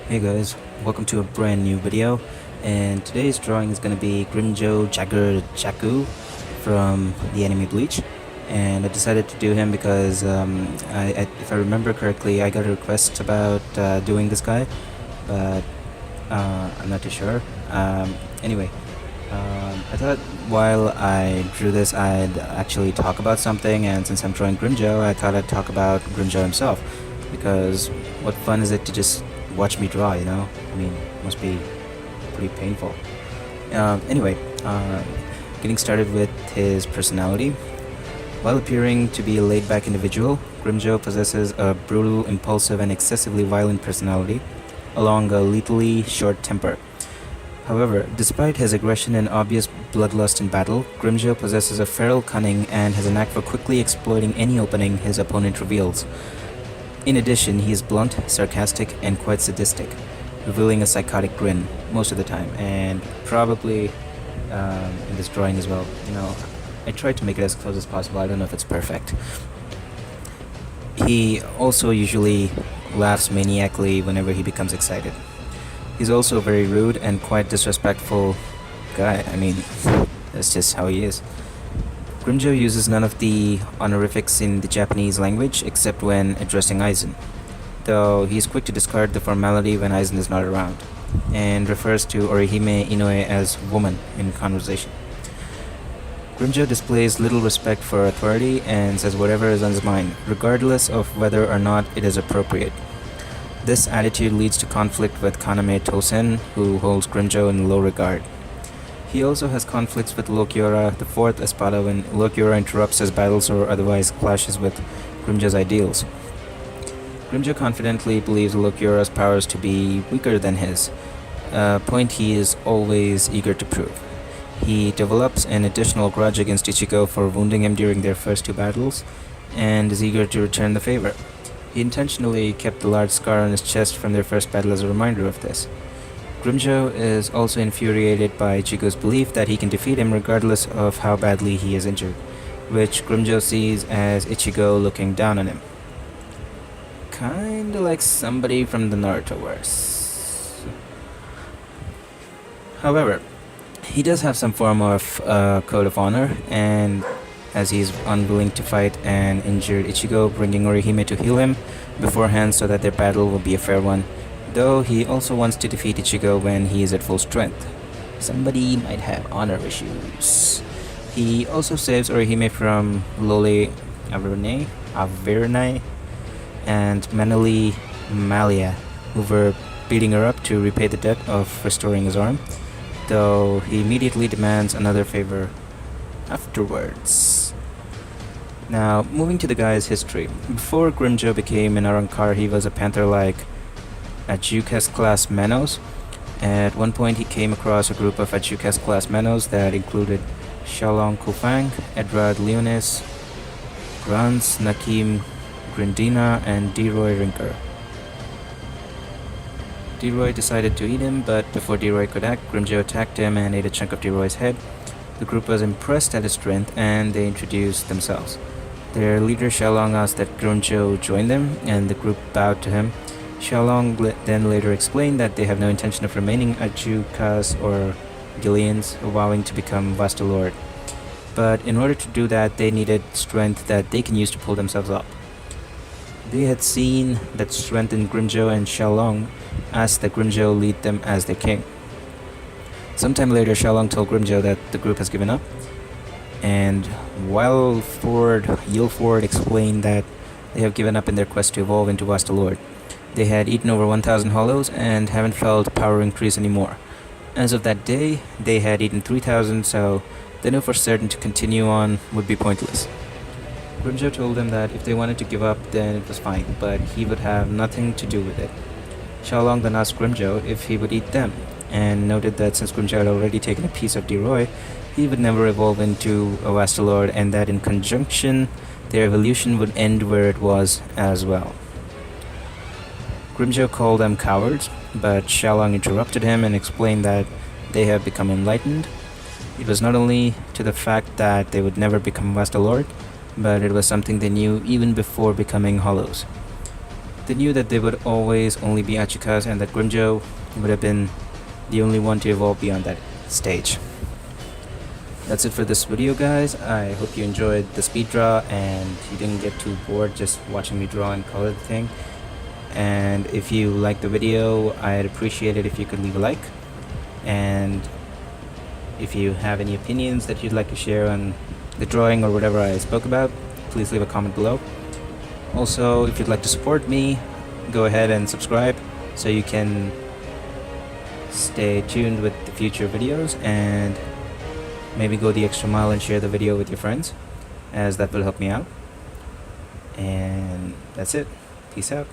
Hey guys, welcome to a brand new video, and today's drawing is going to be Grimmjow Jaggerjaquez from the anime Bleach, and I decided to do him because if I remember correctly, I got a request about doing this guy, but I'm not too sure. Anyway, I thought while I drew this I'd actually talk about something, and since I'm drawing Grimmjow, I thought I'd talk about Grimmjow himself, because what fun is it to just watch me draw, you know? I mean, it must be pretty painful. Anyway, getting started with his personality. While appearing to be a laid-back individual, Grimmjow possesses a brutal, impulsive, and excessively violent personality, along a lethally short temper. However, despite his aggression and obvious bloodlust in battle, Grimmjow possesses a feral cunning and has a knack for quickly exploiting any opening his opponent reveals. In addition, he is blunt, sarcastic, and quite sadistic, revealing a psychotic grin most of the time, and probably in this drawing as well. You know, I tried to make it as close as possible. I don't know if it's perfect. He also usually laughs maniacally whenever he becomes excited. He's also a very rude and quite disrespectful guy. I mean, that's just how he is. Grimmjow uses none of the honorifics in the Japanese language except when addressing Aizen, though he is quick to discard the formality when Aizen is not around, and refers to Orihime Inoue as woman in conversation. Grimmjow displays little respect for authority and says whatever is on his mind, regardless of whether or not it is appropriate. This attitude leads to conflict with Kaname Tosen, who holds Grimmjow in low regard. He also has conflicts with Lokiora, the fourth Espada, when Lokiora interrupts his battles or otherwise clashes with Grimmjow's ideals. Grimmjow confidently believes Lokiora's powers to be weaker than his, a point he is always eager to prove. He develops an additional grudge against Ichigo for wounding him during their first two battles, and is eager to return the favor. He intentionally kept the large scar on his chest from their first battle as a reminder of this. Grimmjow is also infuriated by Ichigo's belief that he can defeat him regardless of how badly he is injured, which Grimmjow sees as Ichigo looking down on him. Kinda like somebody from the Naruto-verse. However, he does have some form of code of honor, and as he is unwilling to fight an injured Ichigo, bringing Orihime to heal him beforehand so that their battle will be a fair one, though he also wants to defeat Ichigo when he is at full strength. Somebody might have honor issues. He also saves Orihime from Lole Avernay and Manali Malia, who were beating her up to repay the debt of restoring his arm, though he immediately demands another favor afterwards. Now, moving to the guy's history. Before Grimmjow became an Arrancar, he was a panther-like Jaggerjaquez class Manos. At one point he came across a group of Jaggerjaquez class Manos that included Xiaolong Kufang, Edrad Leonis, Grans, Nakim, Grindina, and Deroy Rinker. Deroy decided to eat him, but before Deroy could act, Grimmjow attacked him and ate a chunk of Deroy's head. The group was impressed at his strength, and they introduced themselves. Their leader Xiaolong asked that Grimmjow join them, and the group bowed to him. Xiaolong then later explained that they have no intention of remaining Jaggerjaquez or Gillians, vowing to become Vasta Lord. But in order to do that, they needed strength that they can use to pull themselves up. They had seen that strength in Grimmjow, and Xiaolong asked that Grimmjow lead them as their king. Sometime later, Xiaolong told Grimmjow that the group has given up, and while Yilford explained that they have given up in their quest to evolve into Vasta Lord. They had eaten over 1,000 hollows and haven't felt power increase anymore. As of that day, they had eaten 3,000, so they knew for certain to continue on would be pointless. Grimmjow told them that if they wanted to give up, then it was fine, but he would have nothing to do with it. Xiaolong then asked Grimmjow if he would eat them, and noted that since Grimmjow had already taken a piece of Deroy, he would never evolve into a Vasta Lord, and that in conjunction, their evolution would end where it was as well. Grimmjow called them cowards, but Xiaolong interrupted him and explained that they have become enlightened. It was not only to the fact that they would never become Vasta Lord, but it was something they knew even before becoming hollows. they knew that they would always only be Achikas and that Grimmjow would have been the only one to evolve beyond that stage. That's it for this video, guys. I hope you enjoyed the speed draw and you didn't get too bored just watching me draw and color the thing. And if you liked the video, I'd appreciate it if you could leave a like. And if you have any opinions that you'd like to share on the drawing or whatever I spoke about, please leave a comment below. Also, if you'd like to support me, go ahead and subscribe so you can stay tuned with the future videos, and maybe go the extra mile and share the video with your friends, as that will help me out. And that's it. Peace out.